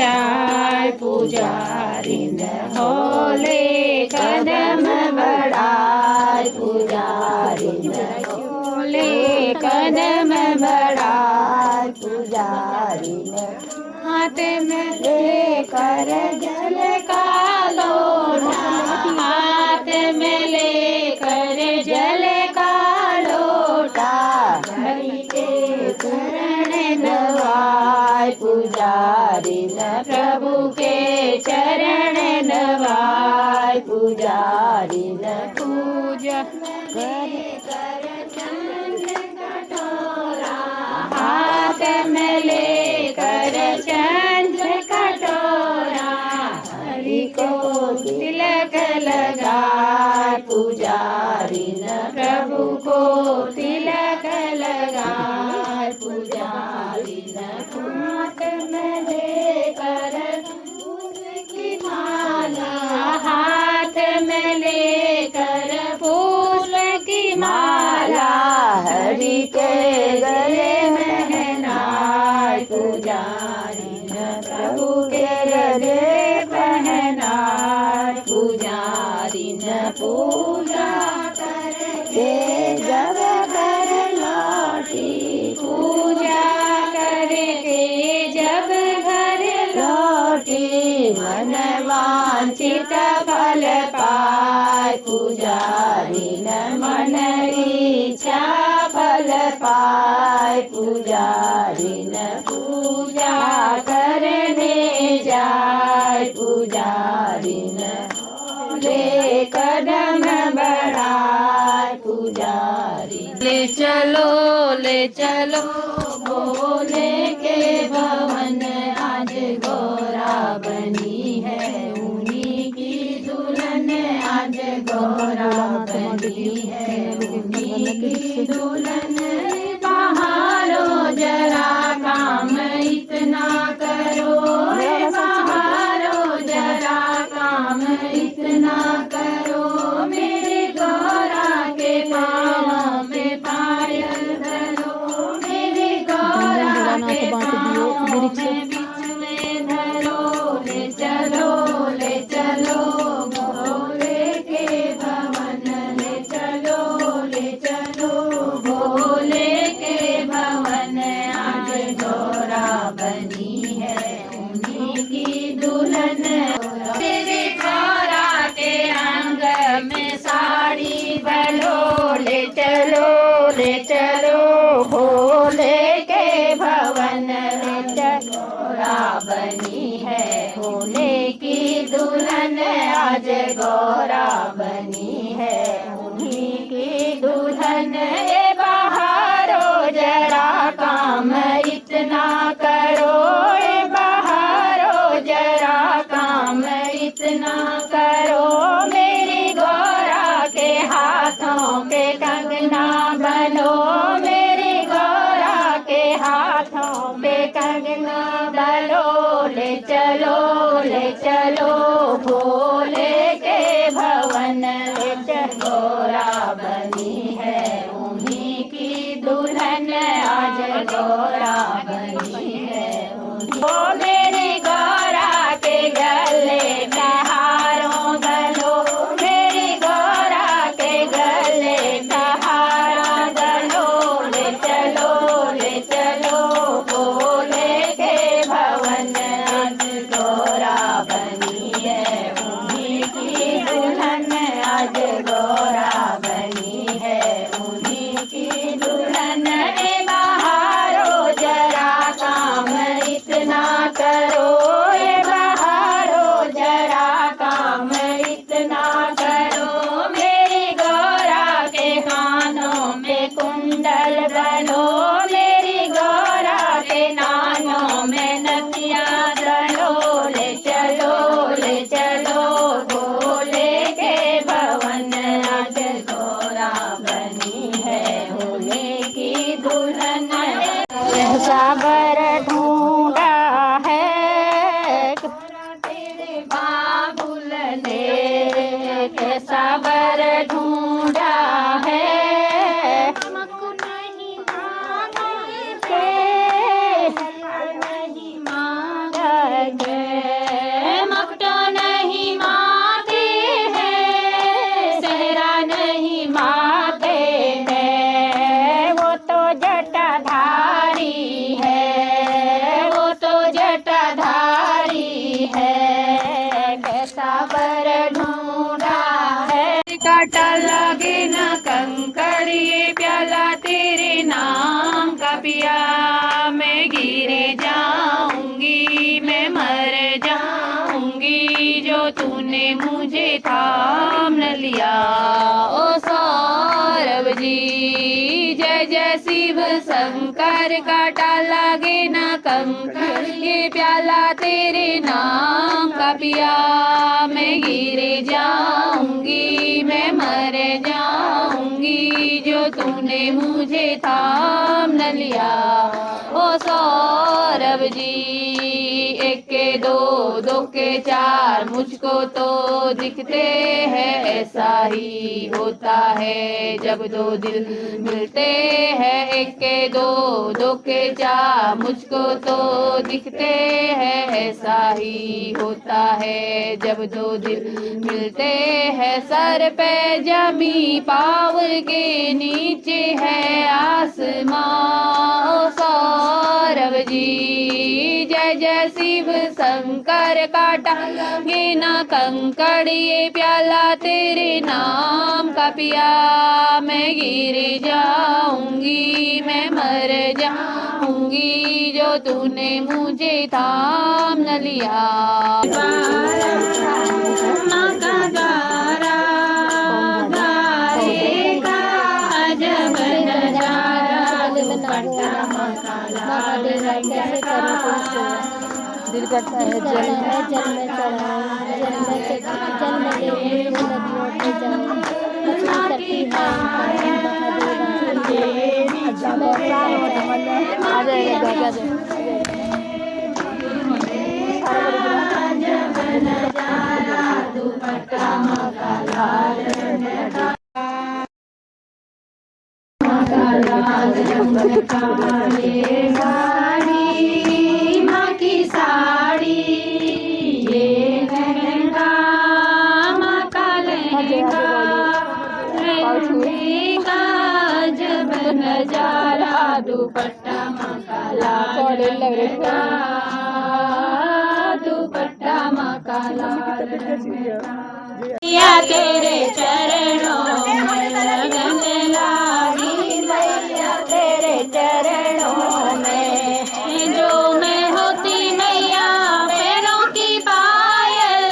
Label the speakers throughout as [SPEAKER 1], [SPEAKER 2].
[SPEAKER 1] जाय पुजारी न होले कदम बढ़ाय पुजारी न होले कदम बढ़ाय पुजारी न हाथ में लेकर जल का लोटा हाथ में लेकर जल का लोटा हरि के चरण नवाय पुजारी न प्रभु के चरण नवाय पुजारी न पूजा करे कर चंद्र कटोरा हाथ में लेकर चंद्र कटोरा हरि को तिलक लगाए पुजारी न प्रभु को तिलक लगाए पुजारी न हाथ में लेकर फूल की माला हाथ में लेकर फूल की माला हरि के गले में पहनाए पुजारी न प्रभु के गले पहनाए पुजारी न पूजा करके जब कर लौटी पूजा करके जब घर लौटी मन वांछित फल पाए पुजारी न मन इच्छा फल पाए पुजारी न पूजा करने जाए पुजारी न ले कदम बढ़ाए पुजारी ले चलो भोले के भवन आज गौरा बनी है उन्हीं की दुल्हन आज गौरा बनी है उन्हीं की दुल्हन बहारो जरा काम इतना करो बहारो जरा काम इतना करो मेरे गौरा के पाँव में पायल धरो मेरे गौरा के पाँव में बिछुए धरो ले चलो भोले के भवन ले चलो भोले के भवन आज गौरा बनी है उन्हीं की दुल्हन मेरे गौरा के अंग में साड़ी बलो ले चलो भोले के भवन गौरा बनी है भोले की दुल्हन आज गौरा बनी है उन्हीं की दुल्हन ए बहारो जरा काम इतना करो ए बहारो जरा काम इतना करो मेरी गौरा के हाथों पे कंगना बनो मेरी गौरा के हाथों पे कंगना बनो ले चलो भोले के भवन गौरा बनी है उन्हीं की दुल्हन आज गौरा बनी है ओ मेरी गौरा के गले में हारों गलो मेरी गौरा के गले में हारा गलो ले चलो भोले के भवन आज गौरा बनी है उन्हीं की दुल्हन आज गौरा बनी है उन्हीं की दुल्हन ए बहारो जरा काम इतना करो ए बहारो जरा काम इतना करो मेरी गौरा के कानों में कुंडल बनो मेरी गौरा के नानों में नथिया डलो ले चलो भोले के भवन आज गौरा बनी है भोले की दुल्हन साबर ढूंढा है पिया मैं गिर जाऊंगी, मैं मर जाऊंगी जो तूने मुझे थाम न लिया। ओ सौरभ जी जय जय शिव शंकर, काटा लागे ना कंकर, ये प्याला तेरे नाम का पिया मैं गिर जाऊंगी, मैं मर जाऊंगी जो तूने मुझे थाम न लिया। ओ सौरभ जी एक के दो, दो के चार, मुझको तो दिखते हैं ऐसा ही होता है जब दो दिल मिलते हैं। एक के दो, दो के चार, मुझको तो दिखते हैं ऐसा ही होता है जब दो दिल मिलते हैं। सर पे जमी पाँव के नीचे है आसमां। ओ सौरभ जी जय जय शिव शंकर, काटा गे ना कंकड़, ये प्याला तेरे नाम का पिया मैं गिर जाऊंगी, मैं मर जाऊंगी जो तूने मुझे थाम न लिया। माँ का गारा गाएगा अजब नजारा, दुपट्टा माँ का लाल रंग का, दिल करता है जल में चढ़ाऊं, जल में गिरूं, नदियों पे जाऊं, मछली करती है साड़ी माँ की साड़ी, ये लहंगा माँ का लहंगा, लहंगे का जब नजारा, दुपट्टा माँ का लाल लहंगा, दुपट्टा माँ का लाल लहंगा। या तेरे चरणों में लगन लागी मैया, तेरे चरणों में जो मैं होती मैया पैरों की पायल,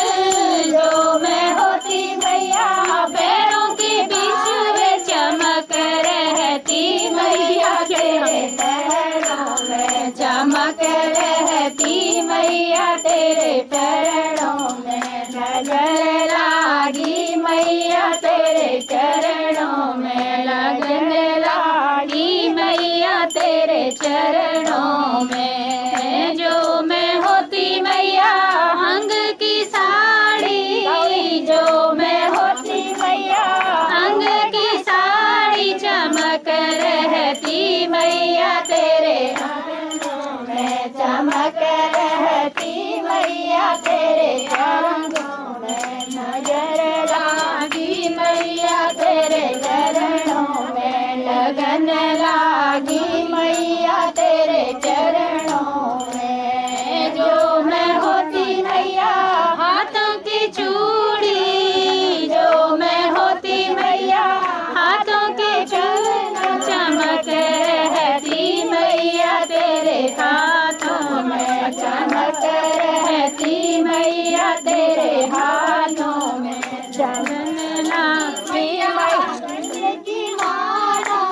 [SPEAKER 1] जो मैं होती मैया पैरों के बीच में चमक रहती मैया, तेरे पैरों में चमक रहती मैया, तेरे पैरों में नजर लागी मैया, तेरे चरणों में लगन लागी मैया, तेरे चरणों में जो मैं होती मैया अंग की साड़ी, जो मैं होती मैया अंग की साड़ी चमक रहती मैया, तेरे अंगों में चमक रहती मैया, तेरे अंगों में नजर लागी मैया, तेरे चरणों में लगन लागी मैया, तेरे चरणों में जो मैं होती मैया हाथों की चूड़ी, जो मैं होती मैया हाथों की चूड़ी चमक रहती मैया, तेरे हाथों में चमक रहती मैया, तेरे हाथों में चमन लागी की माला,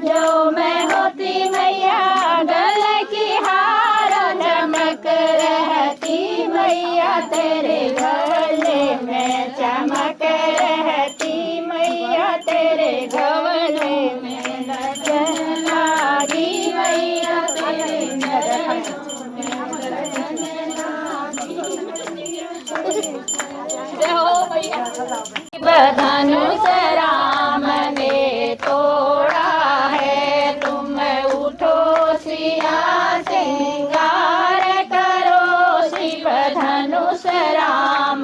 [SPEAKER 1] जो मैं होती मैया गले की हार चमक रहती मैया, तेरे गले में चमक रहती मैया, तेरे गले में लगन लागी मैया, तेरे धनुष राम ने तोड़ा है, तुम उठो सिया सिंगार करो, शिव धनुष राम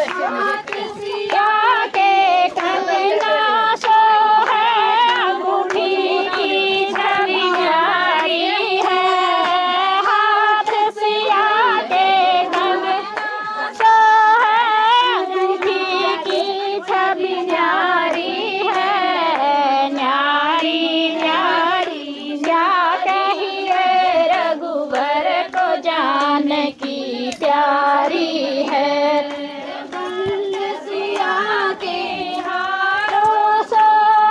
[SPEAKER 1] सिया के कंगना सो है अंगूठी की छवि न्यारी है। हाथ सिया के कंगना सो है अंगूठी की छवि न्यारी है। न्यारी न्यारी क्या कहिए रघुबर को जानकी प्यारी है। सिया के हारों सो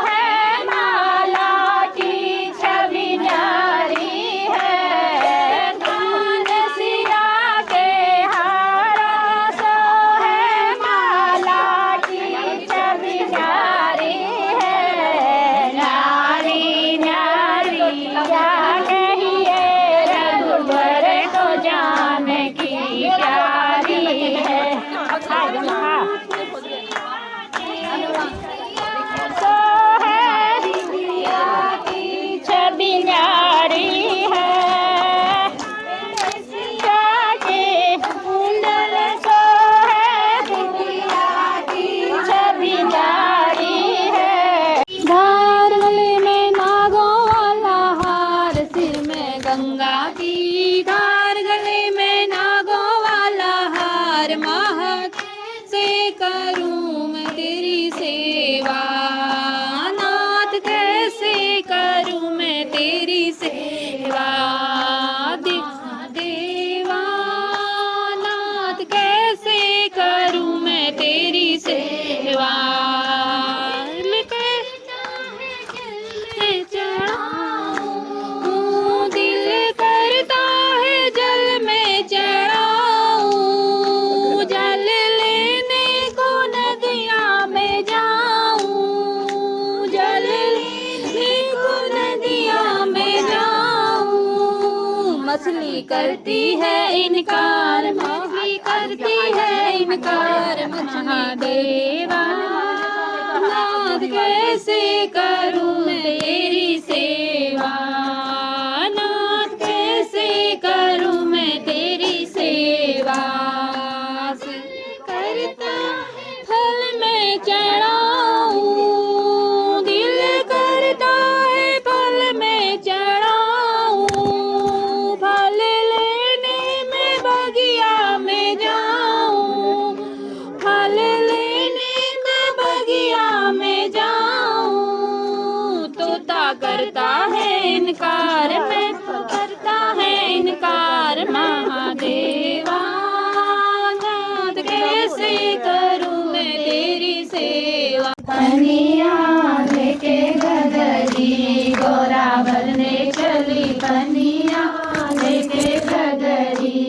[SPEAKER 1] है माला की छवि न्यारी है। कान सिया के हारों सो है माला की छवि न्यारी है। न्यारी न्यारी क्या कहिए रघुबर को जानकी प्यारी है। सो है सिया की छवि न्यारी है। सिया के कुंडल सो है सिया की छवि न्यारी है। धार गले में नागों वाला हार, सिर में गंगा की धार, गले में नागों वाला हार। महक से करूं मैं तेरी सेवा, नाथ कैसे करूं मैं तेरी सेवा। देवा नाथ कैसे करूं मैं तेरी सेवा। दिल करता है जल में चढ़ाऊं, जल लेने को नदिया में जाऊं, जल लेने को नदिया में जाऊं। मछली करती है इनकार, मछली करती है इनकार। महादेवा नाथ कैसे करूं मैं तेरी सेवा, नाथ कैसे करूं मैं तेरी सेवा। करता फल में चढ़ाऊं, दिल करता है फल में चढ़ाऊं। फल लेने में बगिया में जाऊं, फल लेने में बगिया में जाऊं। तोता करता है इनकार, मैं करता है इनकार। महादेवा नाथ कैसे करूं मैं तेरी सेवा। पनिया लेके गगरी गोरा भरने चली, पनिया लेके गगरी,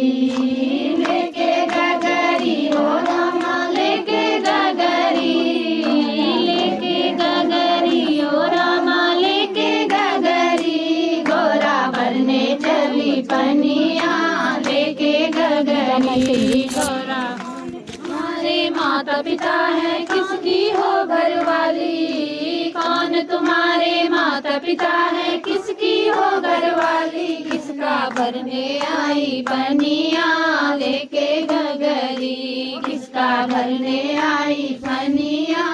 [SPEAKER 1] लेके गगरी ओ रामा लेके गगरी, लेके गगरी ओ रामा लेके गगरी। गोरा भरने चली पनिया लेके गगरी। गोरा हमारे माता पिता है किसकी हो घरवाली, कौन तुम्हारे माता पिता है किसकी हो घरवाली। किसका भरने आई पनिया लेके गगरी, किसका भरने आई पनिया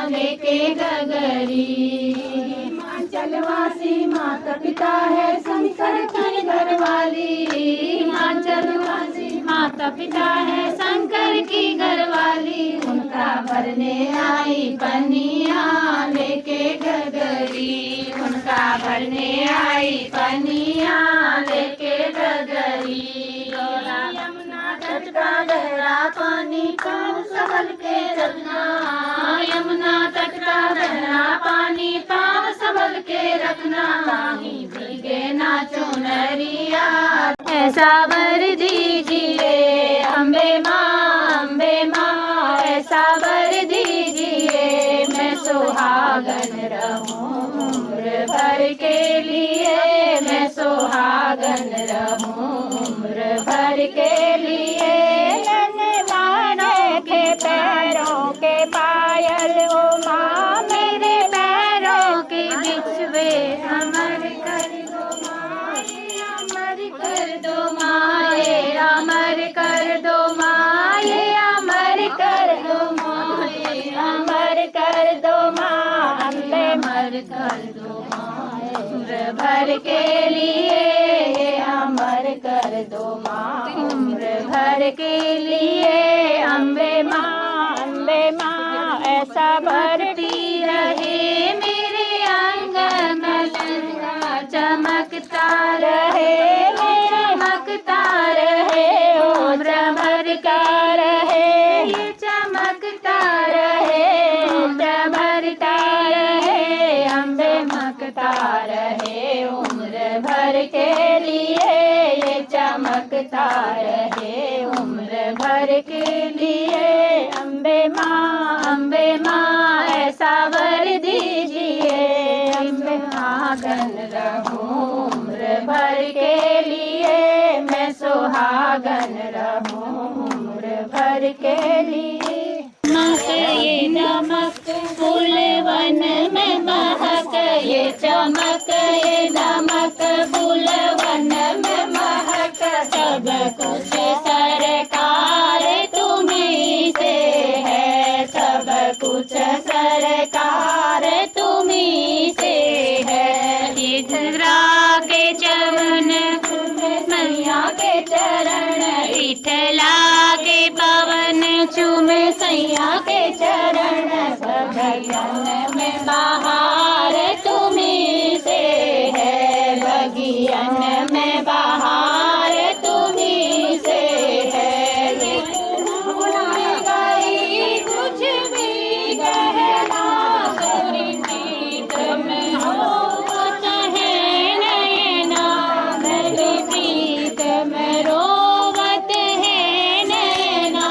[SPEAKER 1] लेके गगरी। हिमाचलवासी माता पिता है शंकर की घरवाली, हिमाचलवासी माता पिता है शंकर की घरवाली। उनका भरने आई पनिया लेके गगरी, उनका भरने आई पनिया लेके गगरी। यमुना तट का गहरा पानी पाँव संभल के रखना, यमुना तट का गहरा पानी पाँव संभल के रखना। कहीं भीगे ना चुनरिया ऐसा वर दीजिए अम्बे माँ ऐसा वर दीजिए। मैं सुहागन रहूं उम्र भर के लिए, मैं सुहागन रहूं उम्र भर के लिए। नन्हे के पैरों के पायल ओ माँ, मेरे पैरों के बिछुए अमर कर दो माँ, अमर कर दो माँ, अमर कर दो माँ, अमर कर सैया के चरण बगियन में बहार तुम्ही से है, बगियन में बहार तुम्ही से है। गई कुछ भी गहना तेरी प्रीत में हो चाहे नैना, मेरी प्रीत में रोवत है नैना।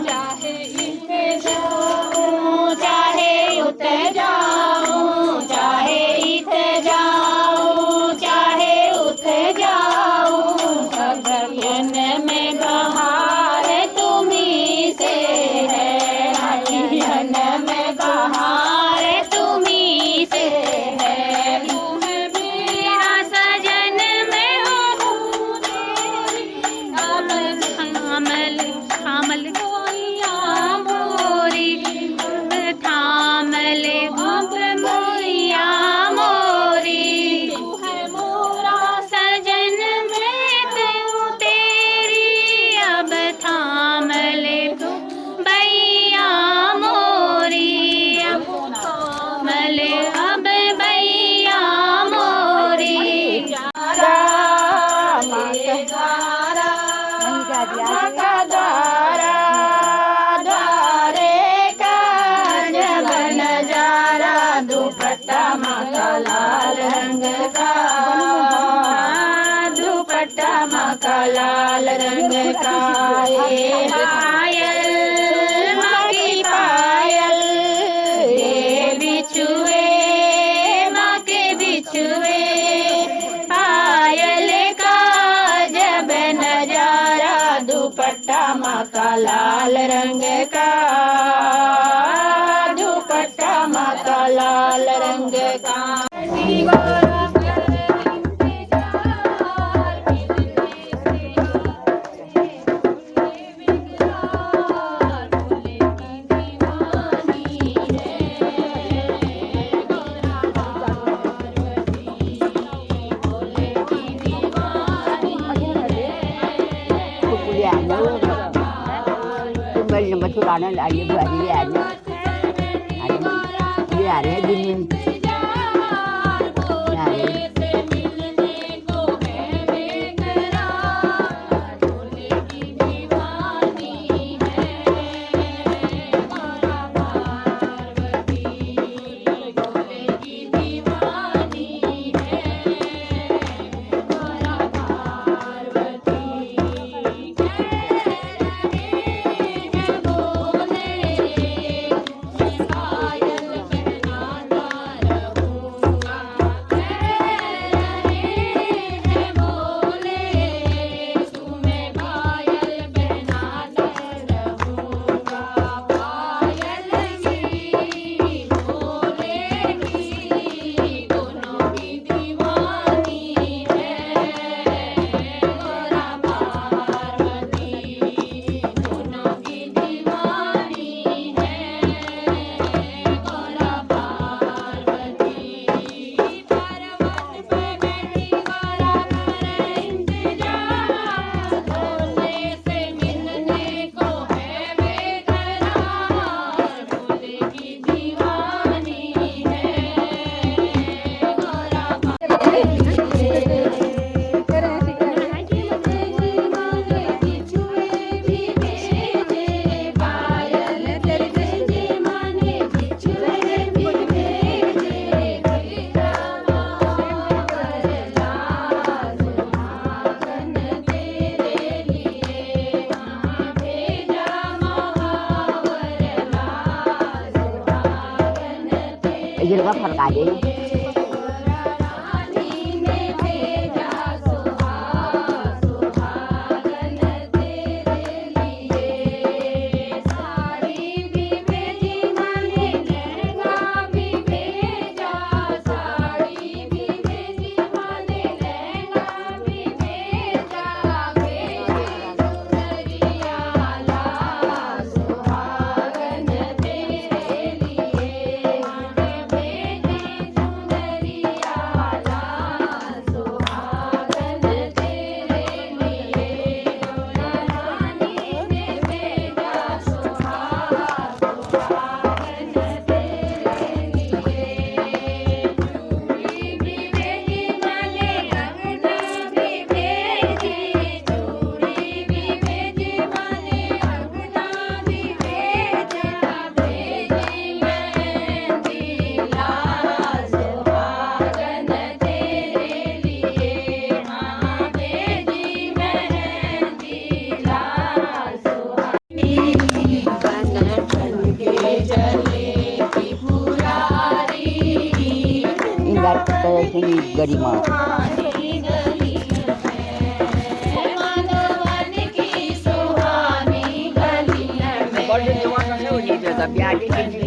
[SPEAKER 1] चाहे इत जाऊं चाहे उत जाऊं, चाहे इत जाऊं चाहे उत जाऊं, बगियन में बहार तुम्ही से है, बगियन में बहार तुम्ही से है। तुम मेरा सजन मैं हूँ तेरी, अब थामल थामल गोइया मोरी, थामल अब मोइया मोरी। तू है मोरा सजन मैं तू तेरी, अब थामल बैया मोरी, अब थामल अब बैया मोरी। दुपट्टा माका लाल रंग का, दुपट्टा माका लाल रंग का। ये पायल माँ की पायल, ये बिछुए माँ के बिछुए, पायल का जब नजारा, दुपट्टा माका लाल रंग का, दुपट्टा माका लाल रंग का।
[SPEAKER 2] Nó lại như vậy đi ăn nữa, đi ăn hết đi mình. Jadi apa fर्क आ जाए સુહાની ગરીમાં
[SPEAKER 1] सुहानी गली में माधवन की सुहानी गली में
[SPEAKER 2] ગોલ્ડ જવાનો ને ઓજી તો બ્યાજી કિંજી